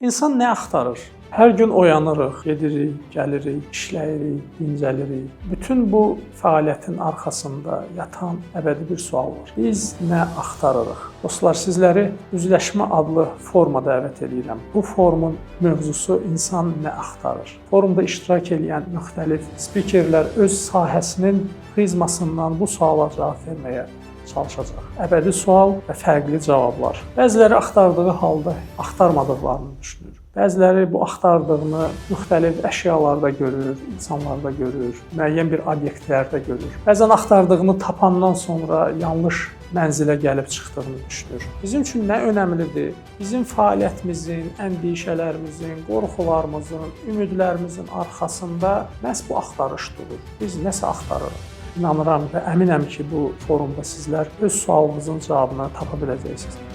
İnsan nə axtarır? Hər gün oyanırıq, gedirik, gəlirik, işləyirik, dincəlirik. Bütün bu fəaliyyətin arxasında yatan əbədi bir sual var. Biz nə axtarırıq? Dostlar, sizləri Üzləşmə adlı foruma dəvət edirəm. Bu forumun mövzusu insan nə axtarır? Forumda iştirak edən müxtəlif spikerlər öz sahəsinin prizmasından bu suala cavab verməyə çalışacaq. Əbədi sual və fərqli cavablar. Bəziləri axtardığı halda axtarmadıqlarını düşünür. Bəziləri bu axtardığını müxtəlif əşyalarda görür, insanlarda görür, müəyyən bir obyektlərdə görür. Bəzən axtardığını tapandan sonra yanlış mənzilə gəlib çıxdığını düşünür. Bizim üçün nə önəmlidir? Bizim fəaliyyətimizin, əndişələrimizin, qorxularımızın, ümidlərimizin arxasında məhz bu axtarış durur. Biz nəsə axtarırıq. İnanıram və əminəm ki, bu forumda sizlər öz sualınızın cavabını tapa biləcəksiniz.